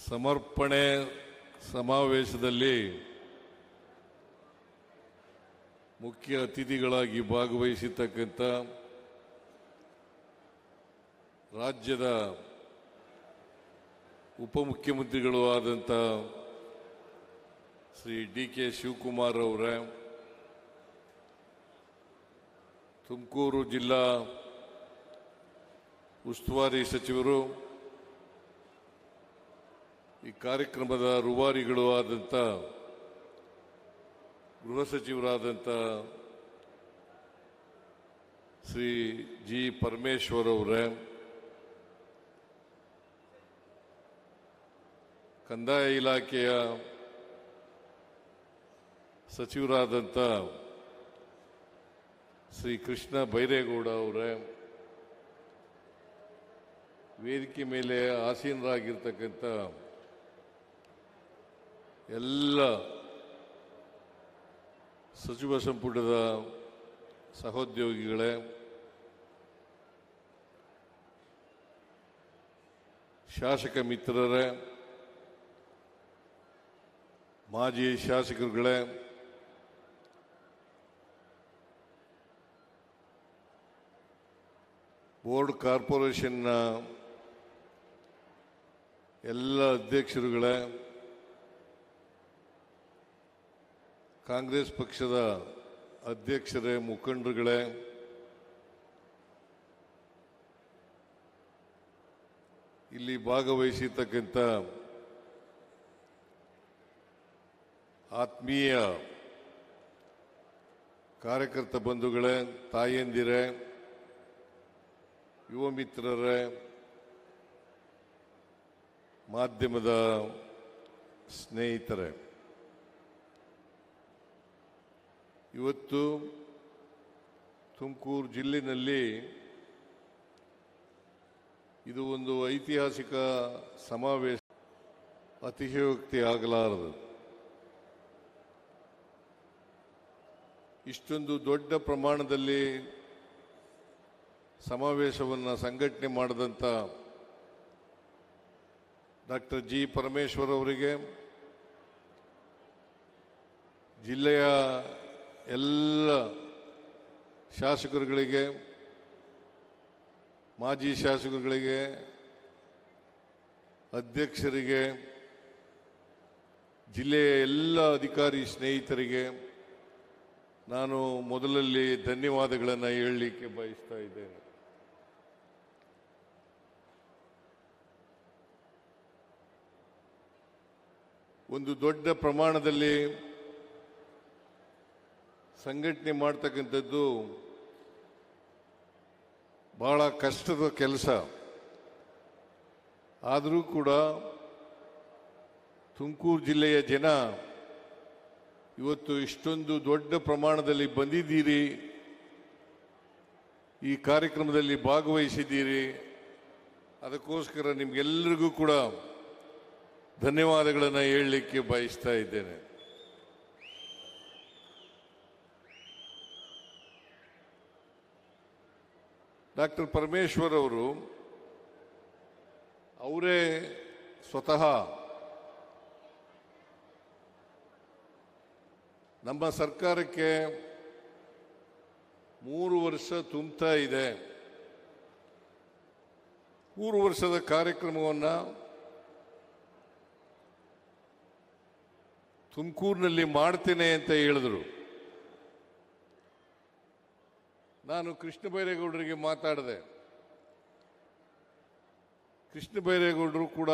ಸಮರ್ಪಣೆ ಸಮಾವೇಶದಲ್ಲಿ ಮುಖ್ಯ ಅತಿಥಿಗಳಾಗಿ ಭಾಗವಹಿಸಿರ್ತಕ್ಕಂಥ ರಾಜ್ಯದ ಉಪಮುಖ್ಯಮಂತ್ರಿಗಳು ಆದಂಥ ಶ್ರೀ ಡಿ.ಕೆ. ಶಿವಕುಮಾರ್ ಅವರೇ, ತುಮಕೂರು ಜಿಲ್ಲಾ ಉಸ್ತುವಾರಿ ಸಚಿವರು, ಈ ಕಾರ್ಯಕ್ರಮದ ರೂವಾರಿಗಳು ಆದಂಥ ಗೃಹ ಸಚಿವರಾದಂಥ ಶ್ರೀ ಜಿ. ಪರಮೇಶ್ವರ್ ಅವರೇ, ಕಂದಾಯ ಇಲಾಖೆಯ ಸಚಿವರಾದಂಥ ಶ್ರೀ ಕೃಷ್ಣ ಬೈರೇಗೌಡ ಅವರೇ, ವೇದಿಕೆ ಮೇಲೆ ಆಸೀನರಾಗಿರ್ತಕ್ಕಂಥ ಎಲ್ಲ ಸಚಿವ ಸಂಪುಟದ ಸಹೋದ್ಯೋಗಿಗಳೇ, ಶಾಸಕ ಮಿತ್ರರೇ, ಮಾಜಿ ಶಾಸಕರುಗಳೇ, ಬೋರ್ಡ್ ಕಾರ್ಪೊರೇಷನ್ನ ಎಲ್ಲ ಅಧ್ಯಕ್ಷರುಗಳೇ, ಕಾಂಗ್ರೆಸ್ ಪಕ್ಷದ ಅಧ್ಯಕ್ಷರೇ, ಮುಖಂಡರುಗಳೇ, ಇಲ್ಲಿ ಭಾಗವಹಿಸಿರ್ತಕ್ಕಂಥ ಆತ್ಮೀಯ ಕಾರ್ಯಕರ್ತ ಬಂಧುಗಳೇ, ತಾಯಂದಿರೇ, ಯುವ ಮಿತ್ರರೇ, ಮಾಧ್ಯಮದ ಸ್ನೇಹಿತರೇ, ಇವತ್ತು ತುಮಕೂರು ಜಿಲ್ಲೆಯಲ್ಲಿ ಇದು ಒಂದು ಐತಿಹಾಸಿಕ ಸಮಾವೇಶ, ಅತಿಶಯೋಕ್ತಿ ಆಗಲಾರದು. ಇಷ್ಟೊಂದು ದೊಡ್ಡ ಪ್ರಮಾಣದಲ್ಲಿ ಸಮಾವೇಶವನ್ನು ಸಂಘಟನೆ ಮಾಡಿದಂಥ ಡಾಕ್ಟರ್ ಜಿ. ಪರಮೇಶ್ವರ್ ಅವರಿಗೆ, ಜಿಲ್ಲೆಯ ಎಲ್ಲ ಶಾಸಕರುಗಳಿಗೆ, ಮಾಜಿ ಶಾಸಕರುಗಳಿಗೆ, ಅಧ್ಯಕ್ಷರಿಗೆ, ಜಿಲ್ಲೆಯ ಎಲ್ಲ ಅಧಿಕಾರಿ ಸ್ನೇಹಿತರಿಗೆ ನಾನು ಮೊದಲಲ್ಲಿ ಧನ್ಯವಾದಗಳನ್ನು ಹೇಳಲಿಕ್ಕೆ ಬಯಸ್ತಾ ಇದ್ದೇನೆ. ಒಂದು ದೊಡ್ಡ ಪ್ರಮಾಣದಲ್ಲಿ ಸಂಘಟನೆ ಮಾಡ್ತಕ್ಕಂಥದ್ದು ಬಹಳ ಕಷ್ಟದ ಕೆಲಸ. ಆದರೂ ಕೂಡ ತುಮಕೂರು ಜಿಲ್ಲೆಯ ಜನ ಇವತ್ತು ಇಷ್ಟೊಂದು ದೊಡ್ಡ ಪ್ರಮಾಣದಲ್ಲಿ ಬಂದಿದ್ದೀರಿ, ಈ ಕಾರ್ಯಕ್ರಮದಲ್ಲಿ ಭಾಗವಹಿಸಿದ್ದೀರಿ. ಅದಕ್ಕೋಸ್ಕರ ನಿಮಗೆಲ್ಲರಿಗೂ ಕೂಡ ಧನ್ಯವಾದಗಳನ್ನು ಹೇಳಲಿಕ್ಕೆ ಬಯಸ್ತಾ ಇದ್ದೇನೆ. ಡಾಕ್ಟರ್ ಪರಮೇಶ್ವರ್ ಅವರು ಅವರೇ ಸ್ವತಃ ನಮ್ಮ ಸರ್ಕಾರಕ್ಕೆ 3 ವರ್ಷ ತುಂಬುತ್ತಾ ಇದೆ. 3 ವರ್ಷದ ಕಾರ್ಯಕ್ರಮವನ್ನು ತುಮಕೂರಿನಲ್ಲಿ ಮಾಡ್ತೇನೆ ಅಂತ ಹೇಳಿದ್ರು. ನಾನು ಕೃಷ್ಣ ಬೈರೇಗೌಡರಿಗೆ ಮಾತಾಡಿದೆ. ಕೃಷ್ಣ ಬೈರೇಗೌಡರು ಕೂಡ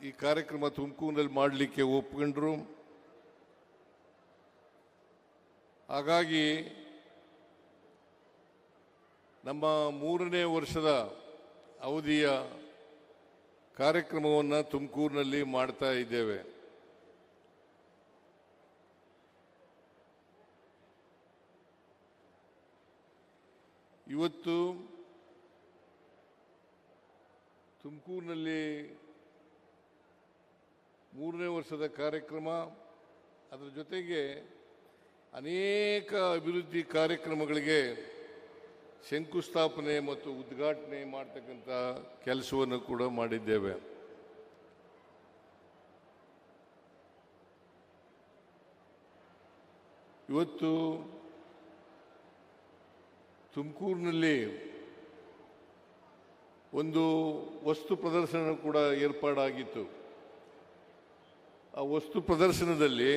ಈ ಕಾರ್ಯಕ್ರಮ ತುಮಕೂರಿನಲ್ಲಿ ಮಾಡಲಿಕ್ಕೆ ಒಪ್ಕೊಂಡ್ರು. ಹಾಗಾಗಿ ನಮ್ಮ 3ನೇ ವರ್ಷದ ಅವಧಿಯ ಕಾರ್ಯಕ್ರಮವನ್ನು ತುಮಕೂರಿನಲ್ಲಿ ಮಾಡ್ತಾ ಇದ್ದೇವೆ. ಇವತ್ತು ತುಮಕೂರಿನಲ್ಲಿ 3ನೇ ವರ್ಷದ ಕಾರ್ಯಕ್ರಮ, ಅದರ ಜೊತೆಗೆ ಅನೇಕ ಅಭಿವೃದ್ಧಿ ಕಾರ್ಯಕ್ರಮಗಳಿಗೆ ಶಂಕುಸ್ಥಾಪನೆ ಮತ್ತು ಉದ್ಘಾಟನೆ ಮಾಡತಕ್ಕಂಥ ಕೆಲಸವನ್ನು ಕೂಡ ಮಾಡಿದ್ದೇವೆ. ಇವತ್ತು ತುಮಕೂರಿನಲ್ಲಿ ಒಂದು ವಸ್ತು ಪ್ರದರ್ಶನ ಕೂಡ ಏರ್ಪಾಡಾಗಿತ್ತು. ಆ ವಸ್ತು ಪ್ರದರ್ಶನದಲ್ಲಿ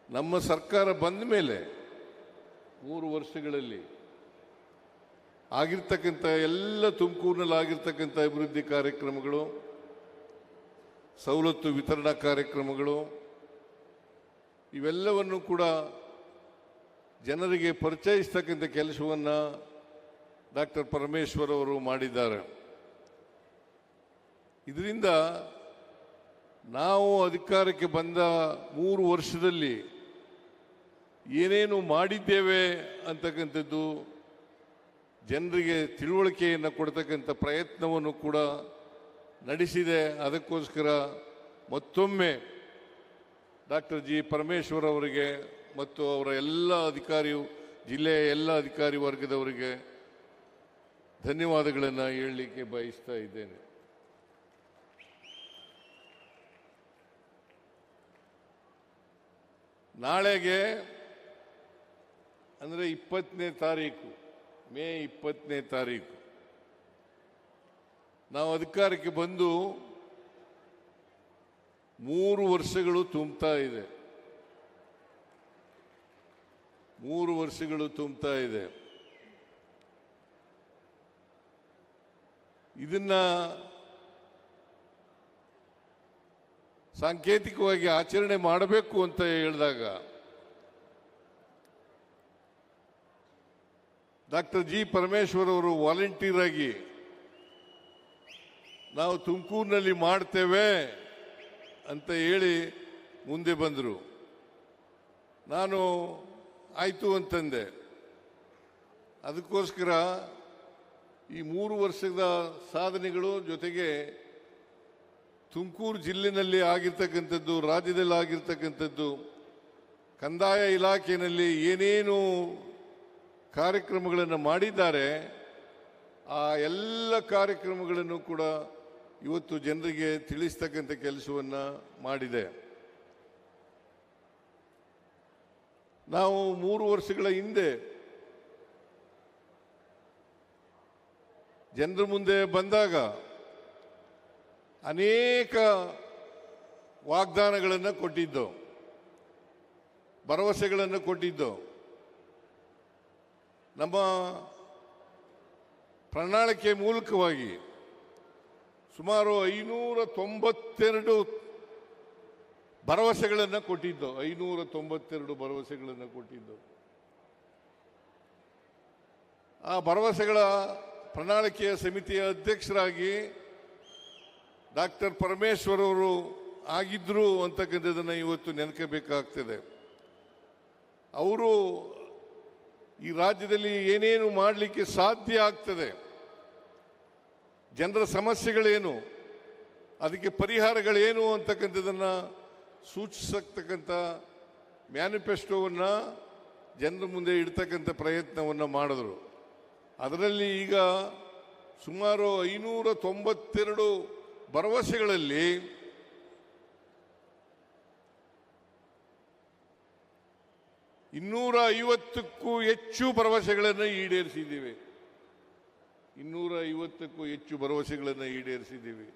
ನಮ್ಮ ಸರ್ಕಾರ ಬಂದ ಮೇಲೆ 3 ವರ್ಷಗಳಲ್ಲಿ ಆಗಿರ್ತಕ್ಕಂಥ ಎಲ್ಲ ತುಮಕೂರಿನಲ್ಲಿ ಆಗಿರ್ತಕ್ಕಂಥ ಅಭಿವೃದ್ಧಿ ಕಾರ್ಯಕ್ರಮಗಳು, ಸವಲತ್ತು ವಿತರಣಾ ಕಾರ್ಯಕ್ರಮಗಳು, ಇವೆಲ್ಲವನ್ನು ಕೂಡ ಜನರಿಗೆ ಪರಿಚಯಿಸ್ತಕ್ಕಂಥ ಕೆಲಸವನ್ನು ಡಾಕ್ಟರ್ ಪರಮೇಶ್ವರ್ ಅವರು ಮಾಡಿದ್ದಾರೆ. ಇದರಿಂದ ನಾವು ಅಧಿಕಾರಕ್ಕೆ ಬಂದ 3 ವರ್ಷದಲ್ಲಿ ಏನೇನು ಮಾಡಿದ್ದೇವೆ ಅಂತಕ್ಕಂಥದ್ದು ಜನರಿಗೆ ತಿಳುವಳಿಕೆಯನ್ನು ಕೊಡ್ತಕ್ಕಂಥ ಪ್ರಯತ್ನವನ್ನು ಕೂಡ ನಡೆಸಿದೆ. ಅದಕ್ಕೋಸ್ಕರ ಮತ್ತೊಮ್ಮೆ ಡಾಕ್ಟರ್ ಜಿ ಪರಮೇಶ್ವರ್ ಅವರಿಗೆ ಮತ್ತು ಅವರ ಎಲ್ಲ ಜಿಲ್ಲೆಯ ಎಲ್ಲ ಅಧಿಕಾರಿ ವರ್ಗದವರಿಗೆ ಧನ್ಯವಾದಗಳನ್ನು ಹೇಳಲಿಕ್ಕೆ ಬಯಸ್ತಾ ಇದ್ದೇನೆ. ನಾಳೆಗೆ ಅಂದರೆ 20ನೇ ತಾರೀಕು, ಮೇ 20ನೇ ತಾರೀಕು ನಾವು ಅಧಿಕಾರಕ್ಕೆ ಬಂದು 3 ವರ್ಷಗಳು ತುಂಬ್ತಾ ಇದೆ. 3 ವರ್ಷಗಳು ತುಂಬ್ತಾ ಇದೆ. ಇದನ್ನ ಸಾಂಕೇತಿಕವಾಗಿ ಆಚರಣೆ ಮಾಡಬೇಕು ಅಂತ ಹೇಳಿದಾಗ ಡಾಕ್ಟರ್ ಜಿ ಪರಮೇಶ್ವರ್ ಅವರು ವಾಲಂಟಿಯರ್ ಆಗಿ ನಾವು ತುಮಕೂರಿನಲ್ಲಿ ಮಾಡ್ತೇವೆ ಅಂತ ಹೇಳಿ ಮುಂದೆ ಬಂದರು. ನಾನು ಆಯಿತು ಅಂತಂದೆ. ಅದಕ್ಕೋಸ್ಕರ ಈ 3 ವರ್ಷದ ಸಾಧನೆಗಳು ಜೊತೆಗೆ ತುಮಕೂರು ಜಿಲ್ಲೆಯಲ್ಲಿ ಆಗಿರ್ತಕ್ಕಂಥದ್ದು, ರಾಜ್ಯದಲ್ಲಿ ಆಗಿರ್ತಕ್ಕಂಥದ್ದು, ಕಂದಾಯ ಇಲಾಖೆಯಲ್ಲಿ ಏನೇನು ಕಾರ್ಯಕ್ರಮಗಳನ್ನು ಮಾಡಿದ್ದಾರೆ ಆ ಎಲ್ಲ ಕಾರ್ಯಕ್ರಮಗಳನ್ನು ಕೂಡ ಇವತ್ತು ಜನರಿಗೆ ತಿಳಿಸ್ತಕ್ಕಂಥ ಕೆಲಸವನ್ನು ಮಾಡಿದೆ. ನಾವು 3 ವರ್ಷಗಳ ಹಿಂದೆ ಜನರ ಮುಂದೆ ಬಂದಾಗ ಅನೇಕ ವಾಗ್ದಾನಗಳನ್ನು ಕೊಟ್ಟಿದ್ದು, ಭರವಸೆಗಳನ್ನು ಕೊಟ್ಟಿದ್ದು. ನಮ್ಮ ಪ್ರಣಾಳಿಕೆ ಮೂಲಕವಾಗಿ ಸುಮಾರು 592 ಭರವಸೆಗಳನ್ನು ಕೊಟ್ಟಿದ್ದು. 592 ಭರವಸೆಗಳನ್ನು ಕೊಟ್ಟಿದ್ದು. ಆ ಭರವಸೆಗಳ ಪ್ರಣಾಳಿಕೆಯ ಸಮಿತಿಯ ಅಧ್ಯಕ್ಷರಾಗಿ ಡಾಕ್ಟರ್ ಪರಮೇಶ್ವರ್ ಅವರು ಆಗಿದ್ರು ಅಂತಕ್ಕಂಥದ್ದನ್ನು ಇವತ್ತು ನೆನಕಬೇಕಾಗ್ತದೆ. ಅವರು ಈ ರಾಜ್ಯದಲ್ಲಿ ಏನೇನು ಮಾಡಲಿಕ್ಕೆ ಸಾಧ್ಯ ಆಗ್ತದೆ, ಜನರ ಸಮಸ್ಯೆಗಳೇನು, ಅದಕ್ಕೆ ಪರಿಹಾರಗಳೇನು ಅಂತಕ್ಕಂಥದ್ದನ್ನು ಸೂಚಿಸತಕ್ಕಂಥ ಮ್ಯಾನಿಫೆಸ್ಟೋವನ್ನು ಜನರ ಮುಂದೆ ಇಡ್ತಕ್ಕಂಥ ಪ್ರಯತ್ನವನ್ನು ಮಾಡಿದ್ರು. ಅದರಲ್ಲಿ ಈಗ ಸುಮಾರು 592 ಭರವಸೆಗಳಲ್ಲಿ 250ಕ್ಕೂ ಹೆಚ್ಚು ಭರವಸೆಗಳನ್ನು ಈಡೇರಿಸಿದ್ದೀವಿ. 250ಕ್ಕೂ ಹೆಚ್ಚು ಭರವಸೆಗಳನ್ನು ಈಡೇರಿಸಿದ್ದೀವಿ.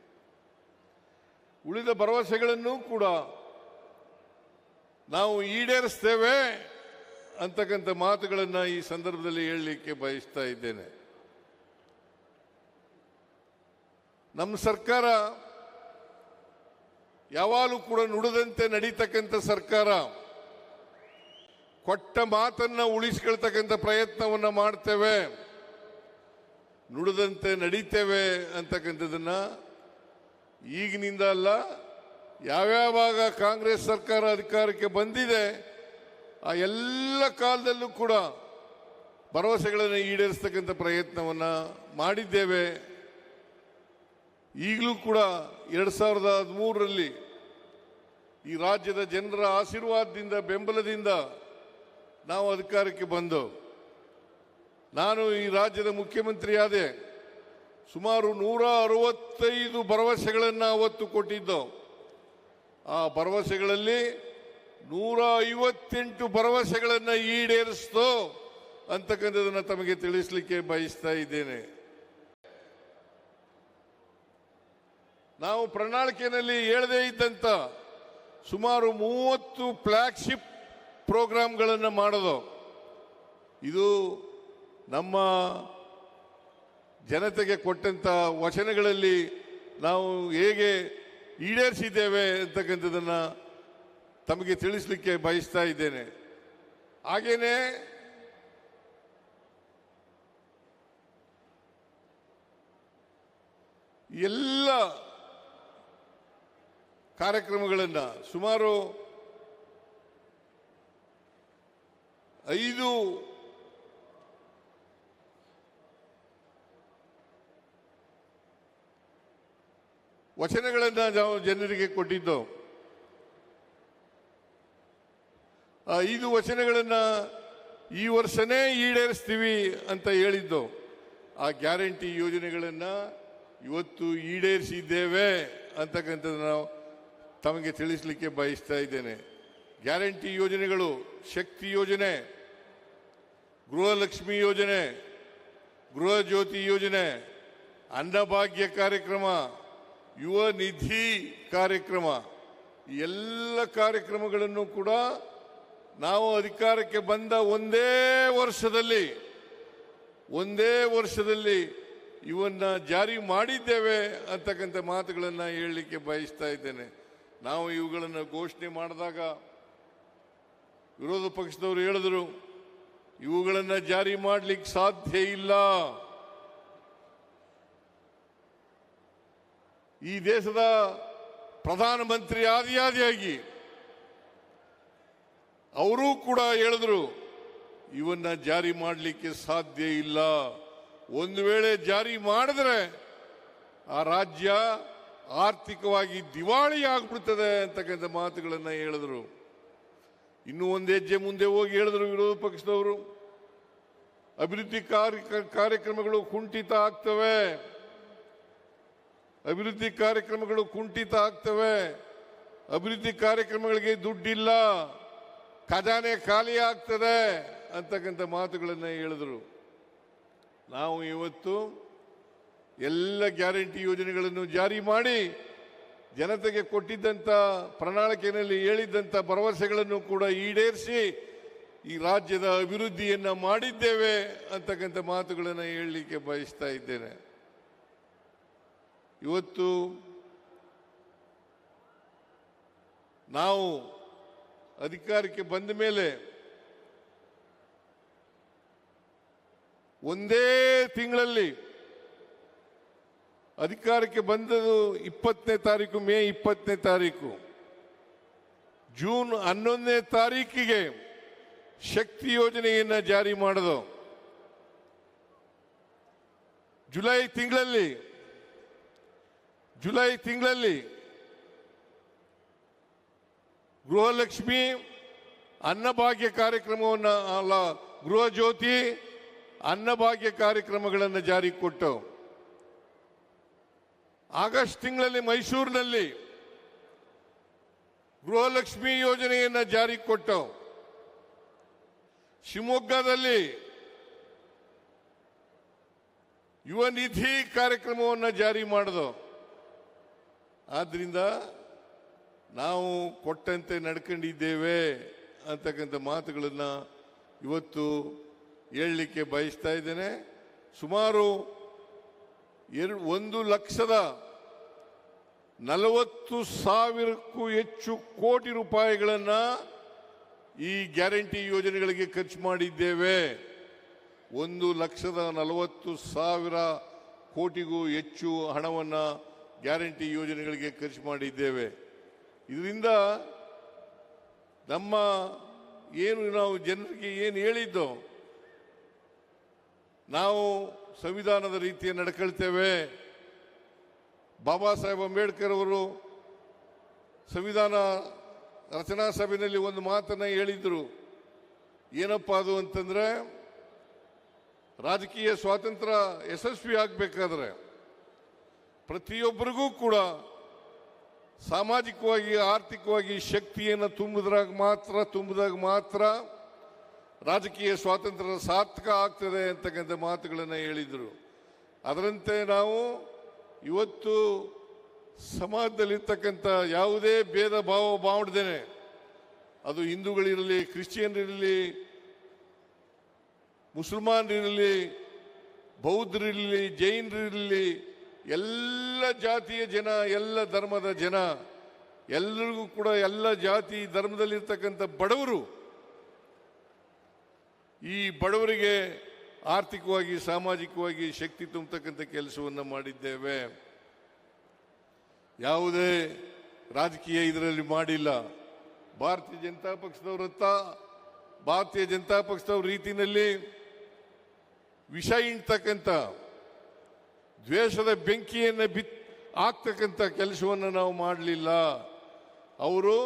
ಉಳಿದ ಭರವಸೆಗಳನ್ನು ಕೂಡ ನಾವು ಈಡೇರಿಸ್ತೇವೆ ಅಂತಕ್ಕಂಥ ಮಾತುಗಳನ್ನು ಈ ಸಂದರ್ಭದಲ್ಲಿ ಹೇಳಲಿಕ್ಕೆ ಬಯಸ್ತಾ ಇದ್ದೇನೆ. ನಮ್ಮ ಸರ್ಕಾರ ಯಾವಾಗಲೂ ಕೂಡ ನುಡಿದಂತೆ ನಡೀತಕ್ಕಂಥ ಸರ್ಕಾರ. ಕೊಟ್ಟ ಮಾತನ್ನ ಉಳಿಸ್ಕೊಳ್ತಕ್ಕಂಥ ಪ್ರಯತ್ನವನ್ನು ಮಾಡ್ತೇವೆ, ನುಡಿದಂತೆ ನಡೀತೇವೆ ಅಂತಕ್ಕಂಥದ್ದನ್ನ ಈಗಿನಿಂದ ಅಲ್ಲ, ಯಾವ್ಯಾವಾಗ ಕಾಂಗ್ರೆಸ್ ಸರ್ಕಾರ ಅಧಿಕಾರಕ್ಕೆ ಬಂದಿದೆ ಆ ಎಲ್ಲ ಕಾಲದಲ್ಲೂ ಕೂಡ ಭರವಸೆಗಳನ್ನು ಈಡೇರಿಸ್ತಕ್ಕಂಥ ಪ್ರಯತ್ನವನ್ನು ಮಾಡಿದ್ದೇವೆ. ಈಗಲೂ ಕೂಡ 2013ರಲ್ಲಿ ಈ ರಾಜ್ಯದ ಜನರ ಆಶೀರ್ವಾದದಿಂದ, ಬೆಂಬಲದಿಂದ ನಾವು ಅಧಿಕಾರಕ್ಕೆ ಬಂದು ನಾನು ಈ ರಾಜ್ಯದ ಮುಖ್ಯಮಂತ್ರಿಯಾದೆ. ಸುಮಾರು 165 ಭರವಸೆಗಳನ್ನು ಅವತ್ತು ಕೊಟ್ಟಿದ್ದು. ಆ ಭರವಸೆಗಳಲ್ಲಿ 158 ಭರವಸೆಗಳನ್ನು ಈಡೇರಿಸ್ತೋ ಅಂತಕ್ಕಂಥದನ್ನ ತಮಗೆ ತಿಳಿಸಲಿಕ್ಕೆ ಬಯಸ್ತಾ ಇದ್ದೇನೆ. ನಾವು ಪ್ರಣಾಳಿಕೆಯಲ್ಲಿ ಹೇಳದೇ ಇದ್ದಂತ ಸುಮಾರು 30 ಫ್ಲಾಗ್ಶಿಪ್ ಪ್ರೋಗ್ರಾಂಗಳನ್ನು ಮಾಡೋದು. ಇದು ನಮ್ಮ ಜನತೆಗೆ ಕೊಟ್ಟಂತ ವಚನಗಳಲ್ಲಿ ನಾವು ಹೇಗೆ ಈಡೇರಿಸಿದ್ದೇವೆ ಅಂತಕ್ಕಂಥದನ್ನ ತಮಗೆ ತಿಳಿಸಲಿಕ್ಕೆ ಬಯಸ್ತಾ ಇದ್ದೇನೆ. ಹಾಗೇನೆ ಎಲ್ಲ ಕಾರ್ಯಕ್ರಮಗಳನ್ನು ಸುಮಾರು 5 ವಚನಗಳನ್ನು ನಾವು ಜನರಿಗೆ ಕೊಟ್ಟಿದ್ದು. ಆ 5 ವಚನಗಳನ್ನು ಈ ವರ್ಷನೇ ಈಡೇರಿಸ್ತೀವಿ ಅಂತ ಹೇಳಿದ್ದು. ಆ ಗ್ಯಾರಂಟಿ ಯೋಜನೆಗಳನ್ನು ಇವತ್ತು ಈಡೇರಿಸಿದ್ದೇವೆ ಅಂತಕ್ಕಂಥದ್ದನ್ನು ನಾವು ತಮಗೆ ತಿಳಿಸಲಿಕ್ಕೆ ಬಯಸ್ತಾ ಇದ್ದೇನೆ. ಗ್ಯಾರಂಟಿ ಯೋಜನೆಗಳು ಶಕ್ತಿ ಯೋಜನೆ, ಗೃಹಲಕ್ಷ್ಮಿ ಯೋಜನೆ, ಗೃಹ ಜ್ಯೋತಿ ಯೋಜನೆ, ಅನ್ನಭಾಗ್ಯ ಕಾರ್ಯಕ್ರಮ, ಯುವ ನಿಧಿ ಕಾರ್ಯಕ್ರಮ, ಎಲ್ಲ ಕಾರ್ಯಕ್ರಮಗಳನ್ನು ಕೂಡ ನಾವು ಅಧಿಕಾರಕ್ಕೆ ಬಂದ ಒಂದೇ ವರ್ಷದಲ್ಲಿ ಇವನ್ನ ಜಾರಿ ಮಾಡಿದ್ದೇವೆ ಅಂತಕ್ಕಂಥ ಮಾತುಗಳನ್ನು ಹೇಳಲಿಕ್ಕೆ ಬಯಸ್ತಾ ಇದ್ದೇನೆ. ನಾವು ಇವುಗಳನ್ನು ಘೋಷಣೆ ಮಾಡಿದಾಗ ವಿರೋಧ ಪಕ್ಷದವರು ಹೇಳಿದ್ರು ಇವುಗಳನ್ನು ಜಾರಿ ಮಾಡಲಿಕ್ಕೆ ಸಾಧ್ಯ ಇಲ್ಲ, ಈ ದೇಶದ ಪ್ರಧಾನಮಂತ್ರಿ ಆದಿಯಾಗಿ ಅವರೂ ಕೂಡ ಹೇಳಿದ್ರು ಇವನ್ನ ಜಾರಿ ಮಾಡಲಿಕ್ಕೆ ಸಾಧ್ಯ ಇಲ್ಲ. ಒಂದು ವೇಳೆ ಜಾರಿ ಮಾಡಿದ್ರೆ ಆ ರಾಜ್ಯ ಆರ್ಥಿಕವಾಗಿ ದಿವಾಳಿ ಆಗ್ಬಿಡ್ತದೆ ಅಂತಕ್ಕಂಥ ಮಾತುಗಳನ್ನು ಹೇಳಿದ್ರು. ಇನ್ನೂ ಒಂದು ಹೆಜ್ಜೆ ಮುಂದೆ ಹೋಗಿ ಹೇಳಿದ್ರು ವಿರೋಧ ಪಕ್ಷದವರು, ಅಭಿವೃದ್ಧಿ ಕಾರ್ಯಕ್ರಮಗಳು ಕುಂಠಿತ ಆಗ್ತವೆ, ಅಭಿವೃದ್ಧಿ ಕಾರ್ಯಕ್ರಮಗಳಿಗೆ ದುಡ್ಡಿಲ್ಲ, ಖಜಾನೆ ಖಾಲಿ ಆಗ್ತದೆ ಅಂತಕ್ಕಂಥ ಮಾತುಗಳನ್ನು ಹೇಳಿದ್ರು. ನಾವು ಇವತ್ತು ಎಲ್ಲ ಗ್ಯಾರಂಟಿ ಯೋಜನೆಗಳನ್ನು ಜಾರಿ ಮಾಡಿ ಜನತೆಗೆ ಕೊಟ್ಟಿದ್ದಂಥ ಪ್ರಣಾಳಿಕೆಯಲ್ಲಿ ಹೇಳಿದ್ದಂಥ ಭರವಸೆಗಳನ್ನು ಕೂಡ ಈಡೇರಿಸಿ ಈ ರಾಜ್ಯದ ಅಭಿವೃದ್ಧಿಯನ್ನು ಮಾಡಿದ್ದೇವೆ ಅಂತಕ್ಕಂಥ ಮಾತುಗಳನ್ನು ಹೇಳಲಿಕ್ಕೆ ಬಯಸ್ತಾ ಇದ್ದೇನೆ. ಇವತ್ತು ನಾವು ಅಧಿಕಾರಕ್ಕೆ ಬಂದ ಮೇಲೆ ಒಂದೇ ತಿಂಗಳಲ್ಲಿ ಅಧಿಕಾರಕ್ಕೆ ಬಂದದು 20ನೇ ತಾರೀಕು, ಮೇ 20ನೇ ತಾರೀಕು, ಜೂನ್ 11ನೇ ತಾರೀಕಿಗೆ ಶಕ್ತಿ ಯೋಜನೆಯನ್ನು ಜಾರಿ ಮಾಡೋದು. ಜುಲೈ ತಿಂಗಳಲ್ಲಿ ಗೃಹಲಕ್ಷ್ಮಿ ಅನ್ನಭಾಗ್ಯ ಕಾರ್ಯಕ್ರಮವನ್ನು ಗೃಹ ಜ್ಯೋತಿ ಅನ್ನಭಾಗ್ಯ ಕಾರ್ಯಕ್ರಮಗಳನ್ನು ಜಾರಿ ಕೊಟ್ಟು, ಆಗಸ್ಟ್ ತಿಂಗಳಲ್ಲಿ ಮೈಸೂರಿನಲ್ಲಿ ಗೃಹಲಕ್ಷ್ಮಿ ಯೋಜನೆಯನ್ನು ಜಾರಿ ಕೊಟ್ಟು, ಶಿವಮೊಗ್ಗದಲ್ಲಿ ಯುವ ನಿಧಿ ಕಾರ್ಯಕ್ರಮವನ್ನು ಜಾರಿ ಮಾಡಿದೋ. ಆದ್ರಿಂದ ನಾವು ಕೊಟ್ಟಂತೆ ನಡ್ಕೊಂಡಿದ್ದೇವೆ ಅಂತಕ್ಕಂಥ ಮಾತುಗಳನ್ನು ಇವತ್ತು ಹೇಳಲಿಕ್ಕೆ ಬಯಸ್ತಾ ಇದ್ದೇನೆ. ಸುಮಾರು 1,40,000ಕ್ಕೂ ಹೆಚ್ಚು ಕೋಟಿ ರೂಪಾಯಿಗಳನ್ನು ಈ ಗ್ಯಾರಂಟಿ ಯೋಜನೆಗಳಿಗೆ ಖರ್ಚು ಮಾಡಿದ್ದೇವೆ. 1,40,000 ಕೋಟಿಗೂ ಹೆಚ್ಚು ಹಣವನ್ನು ಗ್ಯಾರಂಟಿ ಯೋಜನೆಗಳಿಗೆ ಖರ್ಚು ಮಾಡಿದ್ದೇವೆ. ಇದರಿಂದ ನಮ್ಮ ನಾವು ಜನರಿಗೆ ಏನು ಹೇಳಿದ್ದೋ, ನಾವು ಸಂವಿಧಾನದ ರೀತಿಯ ನಡ್ಕೊಳ್ತೇವೆ. ಬಾಬಾ ಸಾಹೇಬ್ ಅಂಬೇಡ್ಕರ್ ಅವರು ಸಂವಿಧಾನ ರಚನಾ ಸಭೆಯಲ್ಲಿ ಒಂದು ಮಾತನ್ನ ಹೇಳಿದ್ರು. ಏನಪ್ಪ ಅದು ಅಂತಂದ್ರೆ, ರಾಜಕೀಯ ಸ್ವಾತಂತ್ರ್ಯ ಯಶಸ್ವಿ ಆಗಬೇಕಾದ್ರೆ ಪ್ರತಿಯೊಬ್ಬರಿಗೂ ಕೂಡ ಸಾಮಾಜಿಕವಾಗಿ ಆರ್ಥಿಕವಾಗಿ ಶಕ್ತಿಯನ್ನು ತುಂಬಿದಾಗ ಮಾತ್ರ ರಾಜಕೀಯ ಸ್ವಾತಂತ್ರ್ಯ ಸಾರ್ಥಕ ಆಗ್ತದೆ ಅಂತಕ್ಕಂಥ ಮಾತುಗಳನ್ನು ಹೇಳಿದರು. ಅದರಂತೆ ನಾವು ಇವತ್ತು ಸಮಾಜದಲ್ಲಿರ್ತಕ್ಕಂಥ ಯಾವುದೇ ಭೇದ ಭಾವ ಮಾಡದೇನೆ, ಅದು ಹಿಂದೂಗಳಿರಲಿ, ಕ್ರಿಶ್ಚಿಯನ್ರಿರಲಿ, ಮುಸಲ್ಮಾನರಿರಲಿ, ಬೌದ್ಧರಿರಲಿ, ಜೈನರಿರಲಿ, ಎಲ್ಲ ಜಾತಿಯ ಜನ, ಎಲ್ಲ ಧರ್ಮದ ಜನ, ಎಲ್ಲರಿಗೂ ಕೂಡ ಎಲ್ಲ ಜಾತಿ ಧರ್ಮದಲ್ಲಿರ್ತಕ್ಕಂಥ ಬಡವರು, ಈ ಬಡವರಿಗೆ ಆರ್ಥಿಕವಾಗಿ ಸಾಮಾಜಿಕವಾಗಿ ಶಕ್ತಿ ತುಂಬತಕ್ಕಂಥ ಕೆಲಸವನ್ನು ಮಾಡಿದ್ದೇವೆ. ಯಾವುದೇ ರಾಜಕೀಯ ಇದರಲ್ಲಿ ಮಾಡಿಲ್ಲ. ಭಾರತೀಯ ಜನತಾ ಪಕ್ಷದವ್ರ ರೀತಿಯಲ್ಲಿ ವಿಷ ಹಿಂಡ್ತಕ್ಕಂಥ, ದ್ವೇಷದ ಬೆಂಕಿಯನ್ನು ಹಾಕ್ತಕ್ಕಂಥ ಕೆಲಸವನ್ನು ನಾವು ಮಾಡಲಿಲ್ಲ. ಅವರು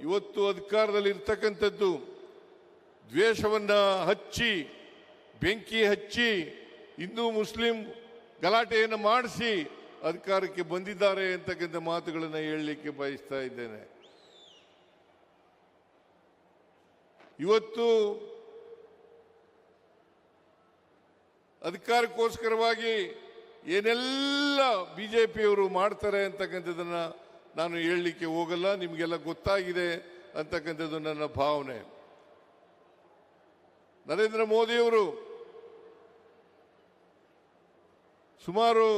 ಇವತ್ತು ಅಧಿಕಾರದಲ್ಲಿ ಇರ್ತಕ್ಕಂಥದ್ದು ದ್ವೇಷವನ್ನು ಹಚ್ಚಿ, ಬೆಂಕಿ ಹಚ್ಚಿ, ಹಿಂದೂ ಮುಸ್ಲಿಂ ಗಲಾಟೆಯನ್ನು ಮಾಡಿಸಿ ಅಧಿಕಾರಕ್ಕೆ ಬಂದಿದ್ದಾರೆ ಅಂತಕ್ಕಂಥ ಮಾತುಗಳನ್ನು ಹೇಳಲಿಕ್ಕೆ ಬಯಸ್ತಾ ಇದ್ದೇನೆ. ಇವತ್ತು ಅಧಿಕಾರಕ್ಕೋಸ್ಕರವಾಗಿ ಏನೆಲ್ಲ ಬಿಜೆಪಿಯವರು ಮಾಡ್ತಾರೆ ಅಂತಕ್ಕಂಥದ್ದನ್ನು ನಾನು ಹೇಳಲಿಕ್ಕೆ ಹೋಗಲ್ಲ, ನಿಮಗೆಲ್ಲ ಗೊತ್ತಾಗಿದೆ ಅಂತಕ್ಕಂಥದ್ದು ನನ್ನ ಭಾವನೆ. ನರೇಂದ್ರ ಮೋದಿಯವರು ಸುಮಾರು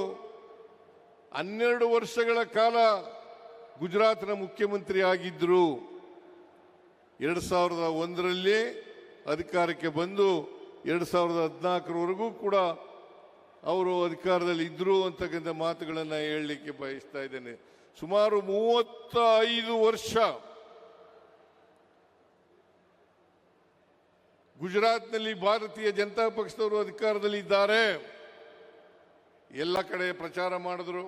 12 ವರ್ಷಗಳ ಕಾಲ ಗುಜರಾತ್ನ ಮುಖ್ಯಮಂತ್ರಿ ಆಗಿದ್ದರು. 2001ರಲ್ಲಿ ಅಧಿಕಾರಕ್ಕೆ ಬಂದು 2014ರವರೆಗೂ ಕೂಡ ಅವರು ಅಧಿಕಾರದಲ್ಲಿ ಇದ್ರು ಅಂತಕ್ಕಂಥ ಮಾತುಗಳನ್ನು ಹೇಳಲಿಕ್ಕೆ ಬಯಸ್ತಾ ಇದ್ದೇನೆ. ಸುಮಾರು 35 ವರ್ಷ ಗುಜರಾತ್ನಲ್ಲಿ ಭಾರತೀಯ ಜನತಾ ಪಕ್ಷದವರು ಅಧಿಕಾರದಲ್ಲಿ ಇದ್ದಾರೆ. ಎಲ್ಲ ಕಡೆ ಪ್ರಚಾರ ಮಾಡಿದ್ರು.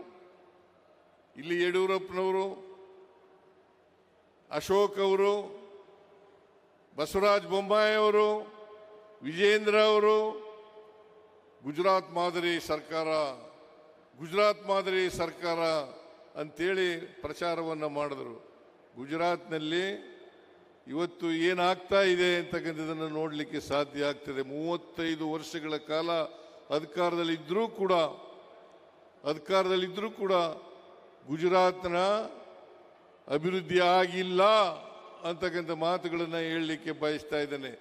ಇಲ್ಲಿ ಯಡಿಯೂರಪ್ಪನವರು, ಅಶೋಕ್ ಅವರು, ಬಸವರಾಜ ಬೊಮ್ಮಾಯಿ ಅವರು, ವಿಜೇಂದ್ರ ಅವರು ಗುಜರಾತ್ ಮಾದರಿ ಸರ್ಕಾರ ಅಂತೇಳಿ ಪ್ರಚಾರವನ್ನು ಮಾಡಿದ್ರು. ಗುಜರಾತ್ನಲ್ಲಿ ಇವತ್ತು ಏನಾಗ್ತಾ ಇದೆ ಅಂತಕ್ಕಂಥದ್ದನ್ನು ನೋಡಲಿಕ್ಕೆ ಸಾಧ್ಯ ಆಗ್ತದೆ. 35 ವರ್ಷಗಳ ಕಾಲ ಅಧಿಕಾರದಲ್ಲಿದ್ದರೂ ಕೂಡ ಗುಜರಾತ್ನ ಅಭಿವೃದ್ಧಿ ಆಗಿಲ್ಲ ಅಂತಕ್ಕಂಥ ಮಾತುಗಳನ್ನು ಹೇಳಲಿಕ್ಕೆ ಬಯಸ್ತಾ ಇದ್ದೇನೆ.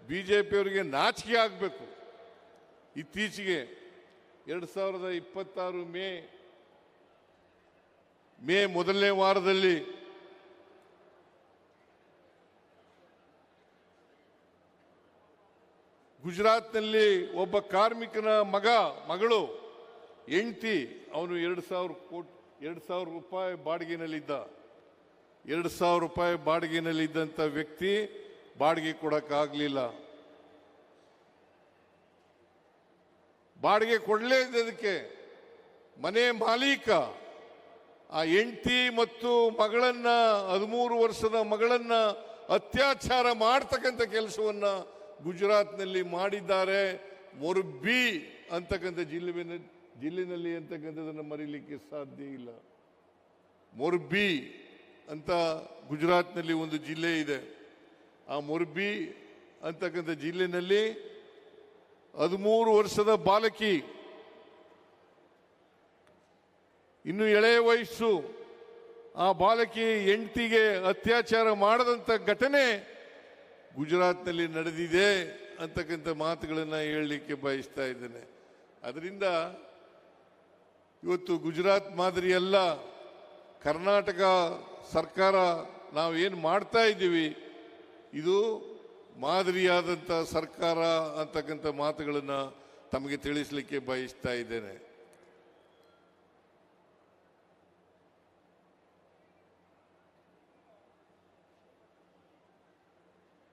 ಬಿಜೆಪಿಯವರಿಗೆ ನಾಚಿಕೆ ಆಗಬೇಕು. ಇತ್ತೀಚೆಗೆ 2026 ಮೇ ಮೊದಲನೇ ವಾರದಲ್ಲಿ ಗುಜರಾತ್ನಲ್ಲಿ ಒಬ್ಬ ಕಾರ್ಮಿಕನ ಮಗಳು ಹೆಂಡತಿ, ಅವನು 2,000 ರೂಪಾಯಿ ಬಾಡಿಗೆನಲ್ಲಿದ್ದ. 2,000 ರೂಪಾಯಿ ಬಾಡಿಗೆನಲ್ಲಿದ್ದಂಥ ವ್ಯಕ್ತಿ ಬಾಡಿಗೆ ಕೊಡಕ್ಕಾಗಲಿಲ್ಲ. ಬಾಡಿಗೆ ಕೊಡಲೇ ಇದ್ದದಕ್ಕೆ ಮನೆ ಮಾಲೀಕ ಆ ಹೆಂಡತಿ ಮತ್ತು ಮಗಳನ್ನ, 13 ವರ್ಷದ ಮಗಳನ್ನ ಅತ್ಯಾಚಾರ ಮಾಡ್ತಕ್ಕಂಥ ಕೆಲಸವನ್ನ ಗುಜರಾತ್ನಲ್ಲಿ ಮಾಡಿದ್ದಾರೆ. ಮೊರ್ಬಿ ಅಂತಕ್ಕಂಥ ಜಿಲ್ಲೆನಲ್ಲಿ ಅಂತಕ್ಕಂಥದನ್ನು ಮರೀಲಿಕ್ಕೆ ಸಾಧ್ಯ ಇಲ್ಲ. ಮೊರ್ಬಿ ಅಂತ ಗುಜರಾತ್ನಲ್ಲಿ ಒಂದು ಜಿಲ್ಲೆ ಇದೆ. ಆ ಮೊರ್ಬಿ ಅಂತಕ್ಕಂಥ ಜಿಲ್ಲೆನಲ್ಲಿ 13 ವರ್ಷದ ಬಾಲಕಿ, ಇನ್ನು ಎಳೆಯ ವಯಸ್ಸು, ಆ ಬಾಲಕಿ ಹೆಂಡತಿಗೆ ಅತ್ಯಾಚಾರ ಮಾಡದಂಥ ಘಟನೆ ಗುಜರಾತ್ನಲ್ಲಿ ನಡೆದಿದೆ ಅಂತಕ್ಕಂಥ ಮಾತುಗಳನ್ನು ಹೇಳಲಿಕ್ಕೆ ಬಯಸ್ತಾ ಇದ್ದೇನೆ. ಅದರಿಂದ ಇವತ್ತು ಗುಜರಾತ್ ಮಾದರಿ ಅಲ್ಲ, ಕರ್ನಾಟಕ ಸರ್ಕಾರ ನಾವೇನು ಮಾಡ್ತಾ ಇದ್ದೀವಿ ಇದು ಮಾದರಿಯಾದಂಥ ಸರ್ಕಾರ ಅಂತಕ್ಕಂಥ ಮಾತುಗಳನ್ನು ತಮಗೆ ತಿಳಿಸಲಿಕ್ಕೆ ಬಯಸ್ತಾ ಇದ್ದೇನೆ.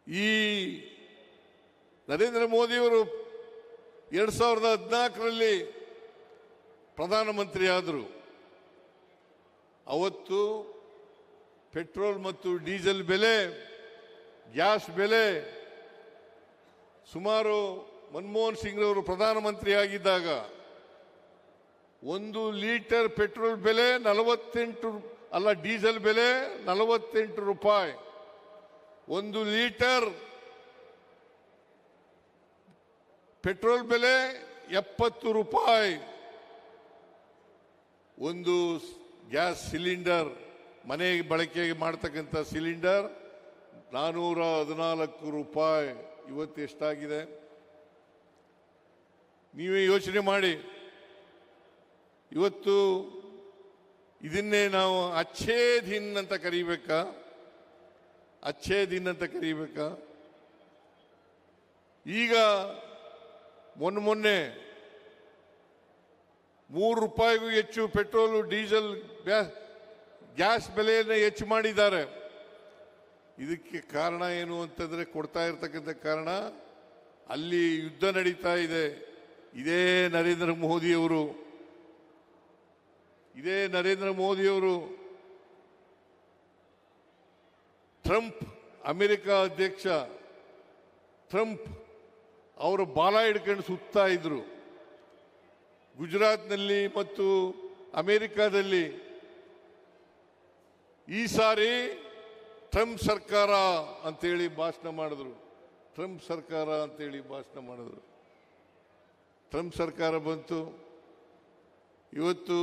ಈ ನರೇಂದ್ರ ಮೋದಿಯವರು 2014ರಲ್ಲಿ ಪ್ರಧಾನಮಂತ್ರಿ ಆದರು. ಅವತ್ತು ಪೆಟ್ರೋಲ್ ಮತ್ತು ಡೀಸೆಲ್ ಬೆಲೆ, ಗ್ಯಾಸ್ ಬೆಲೆ ಸುಮಾರು ಮನಮೋಹನ್ ಸಿಂಗ್ ಅವರು ಪ್ರಧಾನಮಂತ್ರಿ ಆಗಿದ್ದಾಗ 1 ಲೀಟರ್ ಪೆಟ್ರೋಲ್ ಬೆಲೆ ಅಲ್ಲ, ಡೀಸೆಲ್ ಬೆಲೆ 48 ರೂಪಾಯಿ, 1 ಲೀಟರ್ ಪೆಟ್ರೋಲ್ ಬೆಲೆ 70 ರೂಪಾಯಿ, ಒಂದು ಗ್ಯಾಸ್ ಸಿಲಿಂಡರ್, ಮನೆ ಬಳಕೆಗೆ ಮಾಡ್ತಕ್ಕಂಥ ಸಿಲಿಂಡರ್ 414 ರೂಪಾಯಿ. ಇವತ್ತು ಎಷ್ಟಾಗಿದೆ ನೀವೇ ಯೋಚನೆ ಮಾಡಿ. ಇವತ್ತು ಇದನ್ನೇ ನಾವು ಅಚ್ಚೇ ದಿನ್ ಅಂತ ಕರೀಬೇಕಾ? ಅಚ್ಚೇ ದಿನ್ ಅಂತ ಕರೀಬೇಕಾ? ಈಗ ಮೊನ್ನೆ 3 ರೂಪಾಯಿಗೂ ಹೆಚ್ಚು ಪೆಟ್ರೋಲು, ಡೀಸೆಲ್, ಗ್ಯಾಸ್ ಬೆಲೆಯನ್ನು ಹೆಚ್ಚು ಮಾಡಿದ್ದಾರೆ. ಇದಕ್ಕೆ ಕಾರಣ ಏನು ಅಂತಂದ್ರೆ, ಕೊಡ್ತಾ ಇರತಕ್ಕಂಥ ಕಾರಣ, ಅಲ್ಲಿ ಯುದ್ಧ ನಡೀತಾ ಇದೆ. ಇದೇ ನರೇಂದ್ರ ಮೋದಿಯವರು ಟ್ರಂಪ್, ಅಮೆರಿಕ ಅಧ್ಯಕ್ಷ ಟ್ರಂಪ್ ಅವರು ಬಾಲ ಹಿಡ್ಕೊಂಡು ಸುತ್ತಾ ಇದ್ರು ಗುಜರಾತ್ನಲ್ಲಿ ಮತ್ತು ಅಮೆರಿಕಾದಲ್ಲಿ. ಈ ಸಾರಿ ಟ್ರಂಪ್ ಸರ್ಕಾರ ಅಂತೇಳಿ ಭಾಷಣ ಮಾಡಿದ್ರು. ಟ್ರಂಪ್ ಸರ್ಕಾರ ಅಂತೇಳಿ ಭಾಷಣ ಮಾಡಿದ್ರು. ಟ್ರಂಪ್ ಸರ್ಕಾರ ಬಂತು. ಇವತ್ತು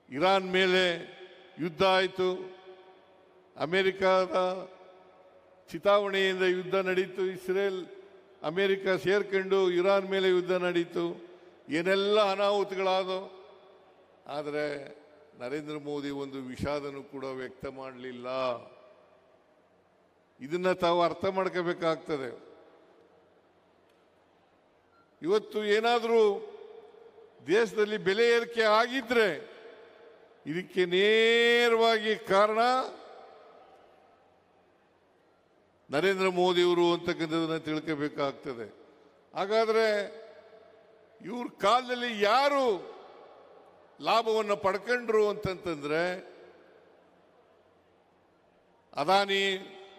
ಇರಾನ್ ಮೇಲೆ ಯುದ್ಧ ಆಯಿತು. ಅಮೆರಿಕದ ಚಿತಾವಣೆಯಿಂದ ಯುದ್ಧ ನಡೀತು. ಇಸ್ರೇಲ್ ಅಮೆರಿಕ ಸೇರ್ಕೊಂಡು ಇರಾನ್ ಮೇಲೆ ಯುದ್ಧ ನಡೀತು. ಏನೆಲ್ಲ ಅನಾಹುತಗಳಾದವು. ಆದರೆ ನರೇಂದ್ರ ಮೋದಿ ಒಂದು ವಿಷಾದನೂ ಕೂಡ ವ್ಯಕ್ತ ಮಾಡಲಿಲ್ಲ. ಇದನ್ನ ತಾವು ಅರ್ಥ ಮಾಡ್ಕೋಬೇಕಾಗ್ತದೆ. ಇವತ್ತು ಏನಾದರೂ ದೇಶದಲ್ಲಿ ಬೆಲೆ ಏರಿಕೆ ಆಗಿದ್ರೆ ಇದಕ್ಕೆ ನೇರವಾಗಿ ಕಾರಣ ನರೇಂದ್ರ ಮೋದಿಯವರು ಅಂತಕ್ಕಂಥದ್ದನ್ನ ತಿಳ್ಕೋಬೇಕಾಗ್ತದೆ. ಹಾಗಾದ್ರೆ ಇವ್ರ ಕಾಲದಲ್ಲಿ ಯಾರು ಲಾಭವನ್ನು ಪಡ್ಕೊಂಡ್ರು ಅಂತಂತಂದ್ರೆ ಅದಾನಿ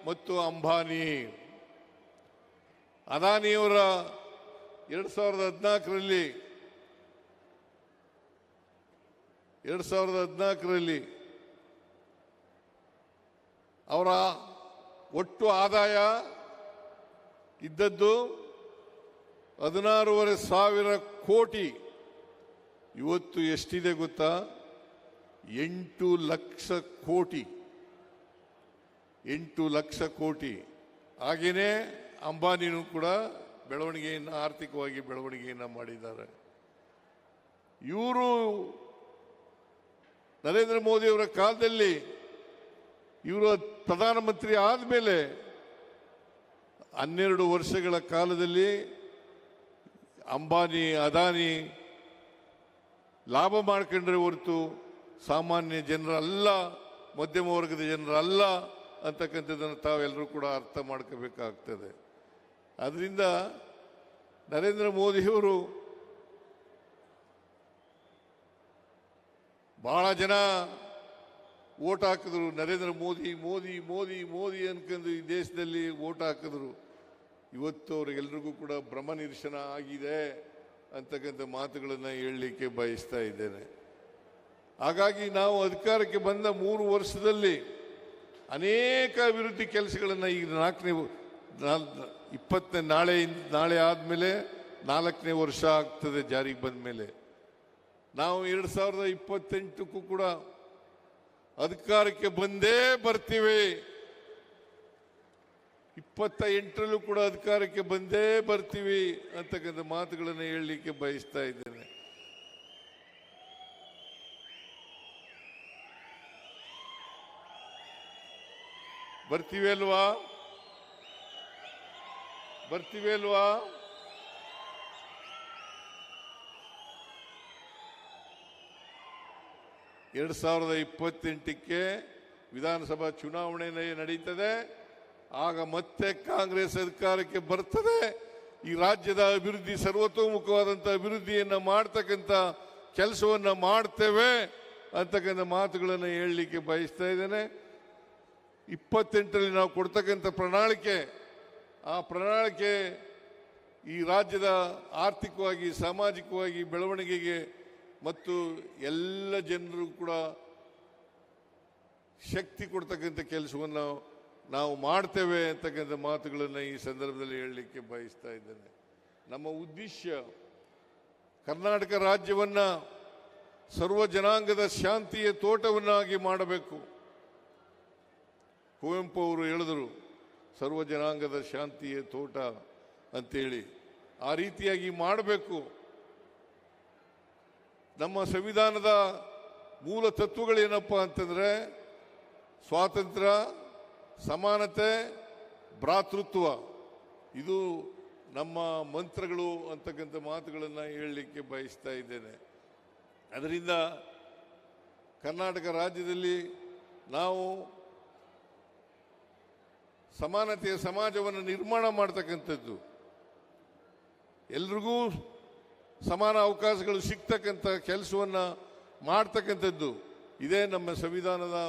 ಮತ್ತು ಅಂಬಾನಿ. ಅದಾನಿಯವರ 2014ರಲ್ಲಿ ಅವರ ಒಟ್ಟು ಆದಾಯ ಇದ್ದದ್ದು 16,500 ಕೋಟಿ. ಇವತ್ತು ಎಷ್ಟಿದೆ ಗೊತ್ತಾ? 8 ಲಕ್ಷ ಕೋಟಿ. 8 ಲಕ್ಷ ಕೋಟಿ. ಹಾಗೇನೆ ಅಂಬಾನಿನೂ ಕೂಡ ಬೆಳವಣಿಗೆಯನ್ನು, ಆರ್ಥಿಕವಾಗಿ ಬೆಳವಣಿಗೆಯನ್ನು ಮಾಡಿದ್ದಾರೆ. ಇವರು ನರೇಂದ್ರ ಮೋದಿಯವರ ಕಾಲದಲ್ಲಿ, ಇವರು ಪ್ರಧಾನಮಂತ್ರಿ ಆದಮೇಲೆ 12 ವರ್ಷಗಳ ಕಾಲದಲ್ಲಿ ಅಂಬಾನಿ, ಅದಾನಿ ಲಾಭ ಮಾಡ್ಕೊಂಡ್ರೆ ಹೊರತು ಸಾಮಾನ್ಯ ಜನರಲ್ಲ, ಮಧ್ಯಮ ವರ್ಗದ ಜನರಲ್ಲ ಅಂತಕ್ಕಂಥದ್ದನ್ನು ತಾವೆಲ್ಲರೂ ಕೂಡ ಅರ್ಥ ಮಾಡ್ಕೋಬೇಕಾಗ್ತದೆ. ಅದರಿಂದ ನರೇಂದ್ರ ಮೋದಿಯವರು ಬಹಳ ಜನ ಓಟ್ ಹಾಕಿದ್ರು. ನರೇಂದ್ರ ಮೋದಿ ಮೋದಿ ಮೋದಿ ಮೋದಿ ಅನ್ಕೊಂಡು ಈ ದೇಶದಲ್ಲಿ ಓಟ್ ಹಾಕಿದ್ರು. ಇವತ್ತು ಅವರಿಗೆಲ್ರಿಗೂ ಕೂಡ ಭ್ರಮ ನಿರಸನ ಆಗಿದೆ ಅಂತಕ್ಕಂಥ ಮಾತುಗಳನ್ನು ಹೇಳಲಿಕ್ಕೆ ಬಯಸ್ತಾ ಇದ್ದೇನೆ. ಹಾಗಾಗಿ ನಾವು ಅಧಿಕಾರಕ್ಕೆ ಬಂದ 3 ವರ್ಷದಲ್ಲಿ ಅನೇಕ ಅಭಿವೃದ್ಧಿ ಕೆಲಸಗಳನ್ನು, ಈಗ ನಾಳೆ ಆದಮೇಲೆ 4ನೇ ವರ್ಷ ಆಗ್ತದೆ ಜಾರಿಗೆ ಬಂದ ಮೇಲೆ. ನಾವು 2028ಕ್ಕೂ ಕೂಡ ಅಧಿಕಾರಕ್ಕೆ ಬಂದೇ ಬರ್ತೀವಿ. 28ರಲ್ಲೂ ಕೂಡ ಅಧಿಕಾರಕ್ಕೆ ಬಂದೇ ಬರ್ತೀವಿ ಅಂತಕ್ಕಂಥ ಮಾತುಗಳನ್ನು ಹೇಳಲಿಕ್ಕೆ ಬಯಸ್ತಾ ಇದ್ದೇನೆ. ಬರ್ತೀವಿ ಅಲ್ವಾ? 2028ಕ್ಕೆ ವಿಧಾನಸಭಾ ಚುನಾವಣೆ ನಡೀತದೆ. ಆಗ ಮತ್ತೆ ಕಾಂಗ್ರೆಸ್ ಅಧಿಕಾರಕ್ಕೆ ಬರ್ತದೆ. ಈ ರಾಜ್ಯದ ಅಭಿವೃದ್ಧಿ, ಸರ್ವತೋಮುಖವಾದಂಥ ಅಭಿವೃದ್ಧಿಯನ್ನು ಮಾಡ್ತಕ್ಕಂಥ ಕೆಲಸವನ್ನು ಮಾಡ್ತೇವೆ ಅಂತಕ್ಕಂಥ ಮಾತುಗಳನ್ನು ಹೇಳಲಿಕ್ಕೆ ಬಯಸ್ತಾ ಇದ್ದೇನೆ. 28ರಲ್ಲಿ ನಾವು ಕೊಡ್ತಕ್ಕಂಥ ಪ್ರಣಾಳಿಕೆ, ಆ ಪ್ರಣಾಳಿಕೆ ಈ ರಾಜ್ಯದ ಆರ್ಥಿಕವಾಗಿ, ಸಾಮಾಜಿಕವಾಗಿ ಬೆಳವಣಿಗೆಗೆ ಮತ್ತು ಎಲ್ಲ ಜನರು ಕೂಡ ಶಕ್ತಿ ಕೊಡ್ತಕ್ಕಂಥ ಕೆಲಸವನ್ನು ನಾವು ಮಾಡ್ತೇವೆ ಅಂತಕ್ಕಂಥ ಮಾತುಗಳನ್ನು ಈ ಸಂದರ್ಭದಲ್ಲಿ ಹೇಳಲಿಕ್ಕೆ ಬಯಸ್ತಾ ಇದ್ದೇನೆ. ನಮ್ಮ ಉದ್ದೇಶ ಕರ್ನಾಟಕ ರಾಜ್ಯವನ್ನು ಸರ್ವ ಜನಾಂಗದ ಶಾಂತಿಯ ತೋಟವನ್ನಾಗಿ ಮಾಡಬೇಕು. ಕುವೆಂಪು ಅವರು ಹೇಳಿದರು ಸರ್ವ ಜನಾಂಗದ ಶಾಂತಿಯ ತೋಟ ಅಂತೇಳಿ. ಆ ರೀತಿಯಾಗಿ ಮಾಡಬೇಕು. ನಮ್ಮ ಸಂವಿಧಾನದ ಮೂಲ ತತ್ವಗಳೇನಪ್ಪ ಅಂತಂದರೆ ಸ್ವಾತಂತ್ರ್ಯ, ಸಮಾನತೆ, ಭ್ರಾತೃತ್ವ. ಇದು ನಮ್ಮ ಮಂತ್ರಗಳು ಅಂತಕ್ಕಂಥ ಮಾತುಗಳನ್ನು ಹೇಳಲಿಕ್ಕೆ ಬಯಸ್ತಾ ಇದ್ದೇನೆ. ಅದರಿಂದ ಕರ್ನಾಟಕ ರಾಜ್ಯದಲ್ಲಿ ನಾವು ಸಮಾನತೆಯ ಸಮಾಜವನ್ನು ನಿರ್ಮಾಣ ಮಾಡ್ತಕ್ಕಂಥದ್ದು, ಎಲ್ರಿಗೂ ಸಮಾನ ಅವಕಾಶಗಳು ಸಿಗ್ತಕ್ಕಂಥ ಕೆಲಸವನ್ನು ಮಾಡ್ತಕ್ಕಂಥದ್ದು, ಇದೇ ನಮ್ಮ ಸಂವಿಧಾನದ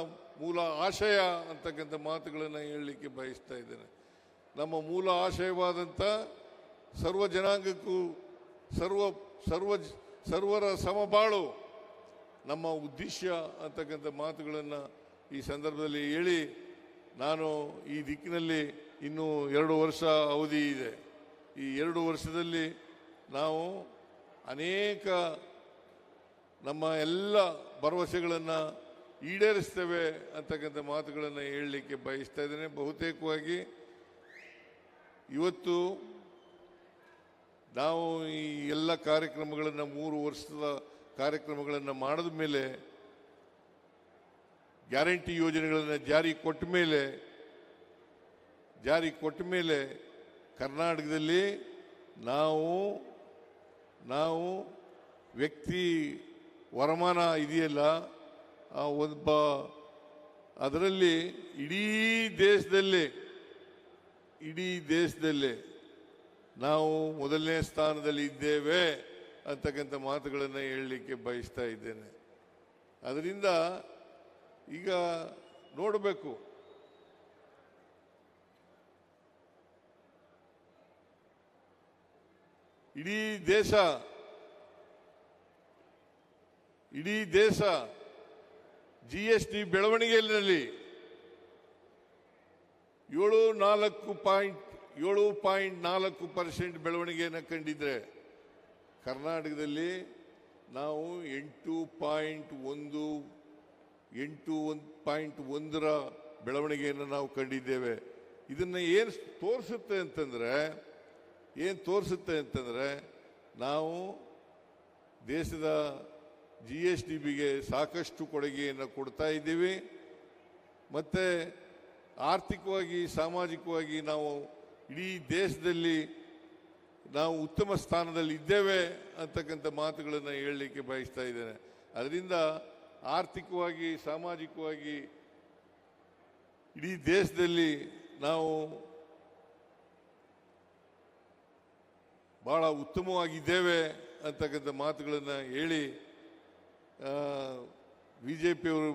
ಮೂಲ ಆಶಯ ಅಂತಕ್ಕಂಥ ಮಾತುಗಳನ್ನು ಹೇಳಲಿಕ್ಕೆ ಬಯಸ್ತಾ ಇದ್ದೇನೆ. ನಮ್ಮ ಮೂಲ ಆಶಯವಾದಂಥ ಸರ್ವ ಜನಾಂಗಕ್ಕೂ ಸರ್ವರ ಸಮಬಾಳು ನಮ್ಮ ಉದ್ದೇಶ ಅಂತಕ್ಕಂಥ ಮಾತುಗಳನ್ನು ಈ ಸಂದರ್ಭದಲ್ಲಿ ಹೇಳಿ, ನಾನು ಈ ದಿಕ್ಕಿನಲ್ಲಿ ಇನ್ನೂ 2 ವರ್ಷ ಅವಧಿ ಇದೆ. ಈ 2 ವರ್ಷದಲ್ಲಿ ನಾವು ಅನೇಕ ನಮ್ಮ ಎಲ್ಲ ಭರವಸೆಗಳನ್ನು ಈಡೇರಿಸ್ತೇವೆ ಅಂತಕ್ಕಂಥ ಮಾತುಗಳನ್ನು ಹೇಳಲಿಕ್ಕೆ ಬಯಸ್ತಾ ಇದ್ದೇನೆ. ಬಹುತೇಕವಾಗಿ ಇವತ್ತು ನಾವು ಈ ಎಲ್ಲ ಕಾರ್ಯಕ್ರಮಗಳನ್ನು 3 ವರ್ಷದ ಕಾರ್ಯಕ್ರಮಗಳನ್ನು ಮಾಡಿದ ಮೇಲೆ, ಗ್ಯಾರಂಟಿ ಯೋಜನೆಗಳನ್ನು ಜಾರಿ ಕೊಟ್ಟ ಮೇಲೆ ಕರ್ನಾಟಕದಲ್ಲಿ ನಾವು ವ್ಯಕ್ತಿ ವರಮಾನ ಇದೆಯಲ್ಲ, ಅದರಲ್ಲಿ ಇಡೀ ದೇಶದಲ್ಲೇ ನಾವು ಮೊದಲನೇ ಸ್ಥಾನದಲ್ಲಿ ಇದ್ದೇವೆ ಅಂತಕ್ಕಂಥ ಮಾತುಗಳನ್ನು ಹೇಳಲಿಕ್ಕೆ ಬಯಸ್ತಾ ಇದ್ದೇನೆ. ಅದರಿಂದ ಈಗ ನೋಡಬೇಕು, ಇಡೀ ದೇಶ GST ಬೆಳವಣಿಗೆಯಲ್ಲಿ 7.4% ಬೆಳವಣಿಗೆಯನ್ನು ಕಂಡಿದ್ರೆ, ಕರ್ನಾಟಕದಲ್ಲಿ ನಾವು 8.1ರ ಬೆಳವಣಿಗೆಯನ್ನು ನಾವು ಕಂಡಿದ್ದೇವೆ. ಇದನ್ನು ಏನು ತೋರಿಸುತ್ತೆ ಅಂತಂದರೆ ನಾವು ದೇಶದ GSDBಗೆ ಸಾಕಷ್ಟು ಕೊಡುಗೆಯನ್ನು ಕೊಡ್ತಾ ಇದ್ದೀವಿ. ಮತ್ತು ಆರ್ಥಿಕವಾಗಿ, ಸಾಮಾಜಿಕವಾಗಿ ನಾವು ಇಡೀ ದೇಶದಲ್ಲಿ ನಾವು ಉತ್ತಮ ಸ್ಥಾನದಲ್ಲಿ ಇದ್ದೇವೆ ಅಂತಕ್ಕಂಥ ಮಾತುಗಳನ್ನು ಹೇಳಲಿಕ್ಕೆ ಬಯಸ್ತಾ ಇದ್ದೇನೆ. ಅದರಿಂದ ಆರ್ಥಿಕವಾಗಿ, ಸಾಮಾಜಿಕವಾಗಿ ಇಡೀ ದೇಶದಲ್ಲಿ ನಾವು ಬಹಳ ಉತ್ತಮವಾಗಿದ್ದೇವೆ ಅಂತಕ್ಕಂಥ ಮಾತುಗಳನ್ನು ಹೇಳಿ, BJPಯವರು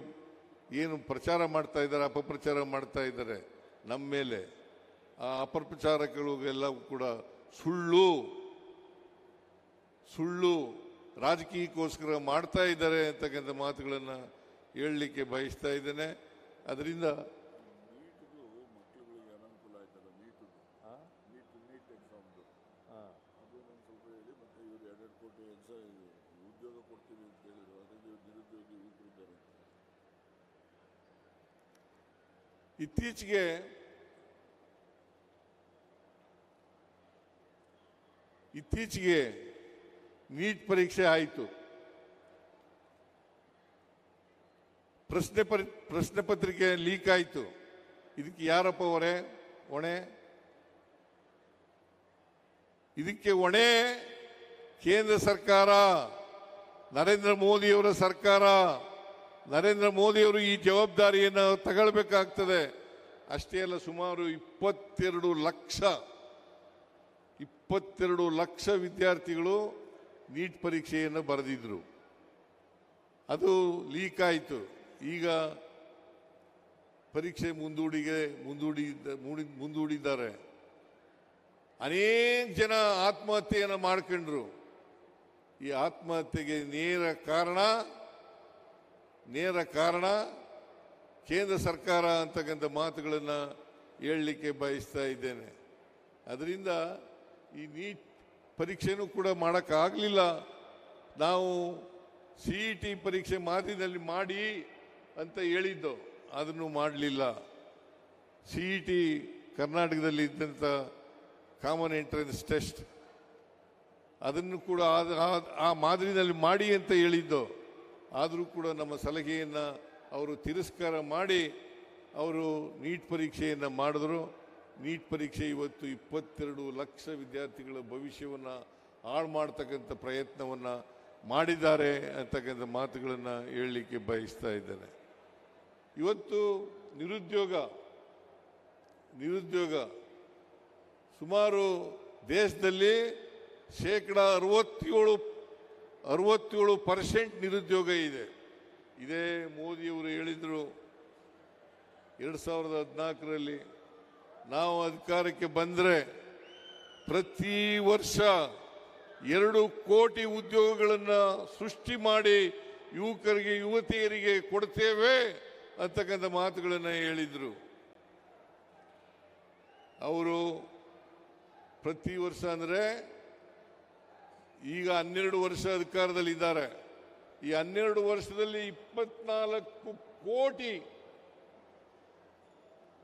ಏನು ಪ್ರಚಾರ ಮಾಡ್ತಾ ಇದ್ದಾರೆ, ಅಪಪ್ರಚಾರ ಮಾಡ್ತಾ ಇದ್ದಾರೆ ನಮ್ಮ ಮೇಲೆ, ಆ ಅಪಪ್ರಚಾರಗಳಿಗೆಲ್ಲ ಕೂಡ ಸುಳ್ಳು ರಾಜಕೀಯಕ್ಕೋಸ್ಕರ ಮಾಡ್ತಾ ಇದ್ದಾರೆ ಅಂತಕ್ಕಂಥ ಮಾತುಗಳನ್ನು ಹೇಳಲಿಕ್ಕೆ ಬಯಸ್ತಾ ಇದ್ದೇನೆ. ಅದರಿಂದ ಇತ್ತೀಚೆಗೆ ನೀಟ್ ಪರೀಕ್ಷೆ ಆಯಿತು. ಪ್ರಶ್ನೆ ಪತ್ರಿಕೆ ಲೀಕ್ ಆಯಿತು. ಇದಕ್ಕೆ ಯಾರಪ್ಪ ಹೊಣೆ? ಇದಕ್ಕೆ ಹೊಣೆ ಕೇಂದ್ರ ಸರ್ಕಾರ, ನರೇಂದ್ರ ಮೋದಿಯವರ ಸರ್ಕಾರ. ನರೇಂದ್ರ ಮೋದಿಯವರು ಈ ಜವಾಬ್ದಾರಿಯನ್ನು ತಗೊಳ್ಬೇಕಾಗ್ತದೆ. ಅಷ್ಟೇ ಅಲ್ಲ, ಸುಮಾರು 22 ಲಕ್ಷ ವಿದ್ಯಾರ್ಥಿಗಳು ನೀಟ್ ಪರೀಕ್ಷೆಯನ್ನು ಬರೆದಿದ್ರು. ಅದು ಲೀಕ್ ಆಯಿತು. ಈಗ ಪರೀಕ್ಷೆ ಮುಂದೂಡಿದ್ದಾರೆ. ಅನೇಕ ಜನ ಆತ್ಮಹತ್ಯೆಯನ್ನು ಮಾಡ್ಕೊಂಡ್ರು. ಈ ಆತ್ಮಹತ್ಯೆಗೆ ನೇರ ಕಾರಣ ಕೇಂದ್ರ ಸರ್ಕಾರ ಅಂತಕ್ಕಂಥ ಮಾತುಗಳನ್ನು ಹೇಳಲಿಕ್ಕೆ ಬಯಸ್ತಾ ಇದ್ದೇನೆ. ಅದರಿಂದ ಈ ನೀಟ್ ಪರೀಕ್ಷೆನೂ ಕೂಡ ಮಾಡೋಕ್ಕಾಗಲಿಲ್ಲ. ನಾವು CET ಪರೀಕ್ಷೆ ಮಾದರಿನಲ್ಲಿ ಮಾಡಿ ಅಂತ ಹೇಳಿದ್ದು, ಅದನ್ನು ಮಾಡಲಿಲ್ಲ. CET ಕರ್ನಾಟಕದಲ್ಲಿ ಇದ್ದಂಥ ಕಾಮನ್ ಎಂಟ್ರೆನ್ಸ್ ಟೆಸ್ಟ್ ಅದನ್ನು ಕೂಡ ಆ ಮಾದರಿನಲ್ಲಿ ಮಾಡಿ ಅಂತ ಹೇಳಿದ್ದು. ಆದರೂ ಕೂಡ ನಮ್ಮ ಸಲಹೆಯನ್ನು ಅವರು ತಿರಸ್ಕಾರ ಮಾಡಿ ಅವರು ನೀಟ್ ಪರೀಕ್ಷೆಯನ್ನು ಮಾಡಿದ್ರು. ನೀಟ್ ಪರೀಕ್ಷೆ ಇವತ್ತು 22 ಲಕ್ಷ ವಿದ್ಯಾರ್ಥಿಗಳ ಭವಿಷ್ಯವನ್ನು ಹಾಳು ಮಾಡ್ತಕ್ಕಂಥ ಪ್ರಯತ್ನವನ್ನು ಮಾಡಿದ್ದಾರೆ ಅಂತಕ್ಕಂಥ ಮಾತುಗಳನ್ನು ಹೇಳಲಿಕ್ಕೆ ಬಯಸ್ತಾ ಇದ್ದೇನೆ. ಇವತ್ತು ನಿರುದ್ಯೋಗ ಸುಮಾರು ದೇಶದಲ್ಲಿ 67% ನಿರುದ್ಯೋಗ ಇದೆ. ಇದೇ ಮೋದಿಯವರು ಹೇಳಿದರು 2014ರಲ್ಲಿ ನಾವು ಅಧಿಕಾರಕ್ಕೆ ಬಂದರೆ ಪ್ರತಿ ವರ್ಷ 2 ಕೋಟಿ ಉದ್ಯೋಗಗಳನ್ನು ಸೃಷ್ಟಿ ಮಾಡಿ ಯುವಕರಿಗೆ ಯುವತಿಯರಿಗೆ ಕೊಡ್ತೇವೆ ಅಂತಕ್ಕಂಥ ಮಾತುಗಳನ್ನು ಹೇಳಿದರು. ಅವರು ಪ್ರತಿ ವರ್ಷ ಅಂದರೆ ಈಗ 12 ವರ್ಷ ಅಧಿಕಾರದಲ್ಲಿದ್ದಾರೆ. ಈ 12 ವರ್ಷದಲ್ಲಿ 24 ಕೋಟಿ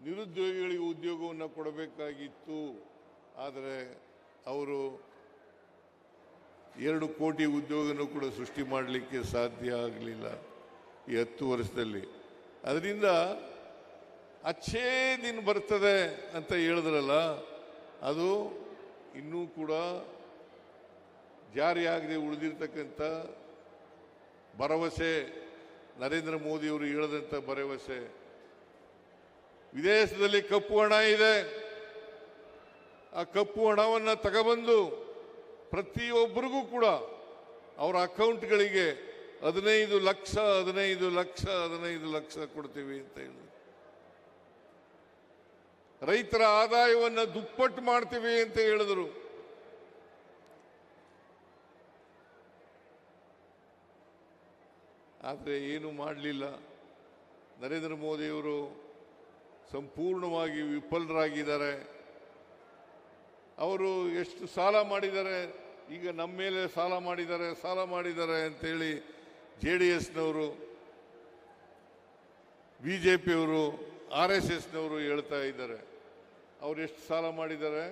ನಿರುದ್ಯೋಗಿಗಳಿಗೆ ಉದ್ಯೋಗವನ್ನು ಕೊಡಬೇಕಾಗಿತ್ತು. ಆದರೆ ಅವರು 2 ಕೋಟಿ ಉದ್ಯೋಗನೂ ಕೂಡ ಸೃಷ್ಟಿ ಮಾಡಲಿಕ್ಕೆ ಸಾಧ್ಯ ಆಗಲಿಲ್ಲ ಈ 10 ವರ್ಷದಲ್ಲಿ. ಅದರಿಂದ ಅಚ್ಚೇ ದಿನ ಬರ್ತದೆ ಅಂತ ಹೇಳಿದ್ರಲ್ಲ, ಅದು ಇನ್ನೂ ಕೂಡ ಜಾರಿಯಾಗದೆ ಉಳಿದಿರ್ತಕ್ಕಂಥ ಭರವಸೆ, ನರೇಂದ್ರ ಮೋದಿಯವರು ಹೇಳಿದಂಥ ಭರವಸೆ. ವಿದೇಶದಲ್ಲಿ ಕಪ್ಪು ಹಣ ಇದೆ, ಆ ಕಪ್ಪು ಹಣವನ್ನು ತಗೊಬಂದು ಪ್ರತಿಯೊಬ್ಬರಿಗೂ ಕೂಡ ಅವರ ಅಕೌಂಟ್ಗಳಿಗೆ 15 ಲಕ್ಷ ಕೊಡ್ತೀವಿ ಅಂತ ಹೇಳಿದ್ರು. ರೈತರ ಆದಾಯವನ್ನು ದುಪ್ಪಟ್ಟು ಮಾಡ್ತೀವಿ ಅಂತ ಹೇಳಿದರು. ಆದರೆ ಏನು ಮಾಡಲಿಲ್ಲ. ನರೇಂದ್ರ ಮೋದಿಯವರು ಸಂಪೂರ್ಣವಾಗಿ ವಿಫಲರಾಗಿದ್ದಾರೆ. ಅವರು ಎಷ್ಟು ಸಾಲ ಮಾಡಿದ್ದಾರೆ, ಈಗ ನಮ್ಮ ಮೇಲೆ ಸಾಲ ಮಾಡಿದ್ದಾರೆ ಅಂತೇಳಿ JDSನವರು, BJPಯವರು, RSSನವರು ಹೇಳ್ತಾ ಇದ್ದಾರೆ. ಅವರು ಎಷ್ಟು ಸಾಲ ಮಾಡಿದ್ದಾರೆ?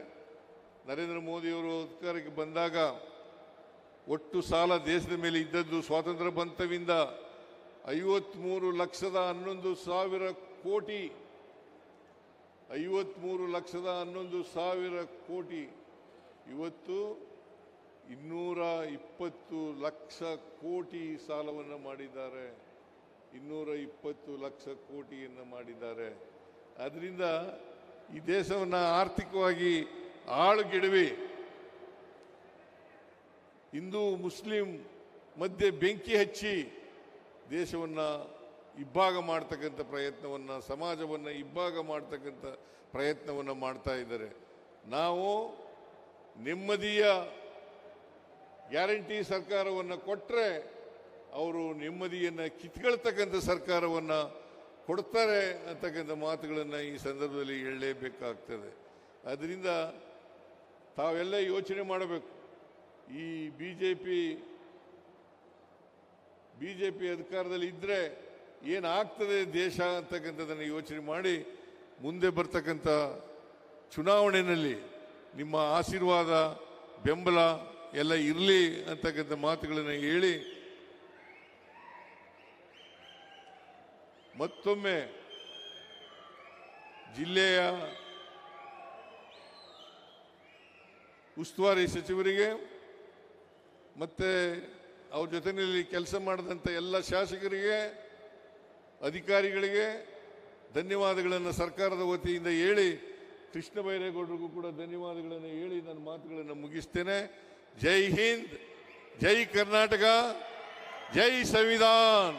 ನರೇಂದ್ರ ಮೋದಿಯವರು ಅಧಿಕಾರಕ್ಕೆ ಬಂದಾಗ ಒಟ್ಟು ಸಾಲ ದೇಶದ ಮೇಲೆ ಇದ್ದದ್ದು ಸ್ವಾತಂತ್ರ್ಯ ಬಂತವಿಂದ 53,11,000 ಕೋಟಿ. 53,11,000 ಕೋಟಿ. ಇವತ್ತು 220 ಲಕ್ಷ ಕೋಟಿ ಸಾಲವನ್ನು ಮಾಡಿದ್ದಾರೆ. 220 ಲಕ್ಷ ಕೋಟಿಯನ್ನು ಮಾಡಿದ್ದಾರೆ. ಅದರಿಂದ ಈ ದೇಶವನ್ನು ಆರ್ಥಿಕವಾಗಿ ಹಾಳುಗೆಡವಿ ಹಿಂದೂ ಮುಸ್ಲಿಂ ಮಧ್ಯೆ ಬೆಂಕಿ ಹಚ್ಚಿ ದೇಶವನ್ನು ಇಬ್ಬಾಗ ಮಾಡ್ತಕ್ಕಂಥ ಪ್ರಯತ್ನವನ್ನು, ಸಮಾಜವನ್ನು ಇಬ್ಬಾಗ ಮಾಡ್ತಕ್ಕಂಥ ಪ್ರಯತ್ನವನ್ನು ಮಾಡ್ತಾ ಇದ್ದಾರೆ. ನಾವು ನೆಮ್ಮದಿಯ ಗ್ಯಾರಂಟಿ ಸರ್ಕಾರವನ್ನು ಕೊಟ್ಟರೆ ಅವರು ನೆಮ್ಮದಿಯನ್ನು ಕಿತ್ಕೊಳ್ತಕ್ಕಂಥ ಸರ್ಕಾರವನ್ನು ಕೊಡ್ತಾರೆ ಅಂತಕ್ಕಂಥ ಮಾತುಗಳನ್ನು ಈ ಸಂದರ್ಭದಲ್ಲಿ ಹೇಳಲೇಬೇಕಾಗ್ತದೆ. ಅದರಿಂದ ತಾವೆಲ್ಲ ಯೋಚನೆ ಮಾಡಬೇಕು. ಈ ಬಿಜೆಪಿ ಅಧಿಕಾರದಲ್ಲಿ ಇದ್ದರೆ ಏನಾಗ್ತದೆ ದೇಶ ಅಂತಕ್ಕಂಥದ್ದನ್ನು ಯೋಚನೆ ಮಾಡಿ ಮುಂದೆ ಬರ್ತಕ್ಕಂಥ ಚುನಾವಣೆಯಲ್ಲಿ ನಿಮ್ಮ ಆಶೀರ್ವಾದ, ಬೆಂಬಲ ಎಲ್ಲ ಇರಲಿ ಅಂತಕ್ಕಂಥ ಮಾತುಗಳನ್ನು ಹೇಳಿ ಮತ್ತೊಮ್ಮೆ ಜಿಲ್ಲೆಯ ಉಸ್ತುವಾರಿ ಸಚಿವರಿಗೆ ಮತ್ತೆ ಅವ್ರ ಜೊತೆಯಲ್ಲಿ ಕೆಲಸ ಮಾಡಿದಂಥ ಎಲ್ಲ ಶಾಸಕರಿಗೆ, ಅಧಿಕಾರಿಗಳಿಗೆ ಧನ್ಯವಾದಗಳನ್ನು ಸರ್ಕಾರದ ವತಿಯಿಂದ ಹೇಳಿ, ಕೃಷ್ಣ ಬೈರೇಗೌಡರಿಗೂ ಕೂಡ ಧನ್ಯವಾದಗಳನ್ನು ಹೇಳಿ ನನ್ನ ಮಾತುಗಳನ್ನು ಮುಗಿಸ್ತೇನೆ. ಜೈ ಹಿಂದ್, ಜೈ ಕರ್ನಾಟಕ, ಜೈ ಸಂವಿಧಾನ್.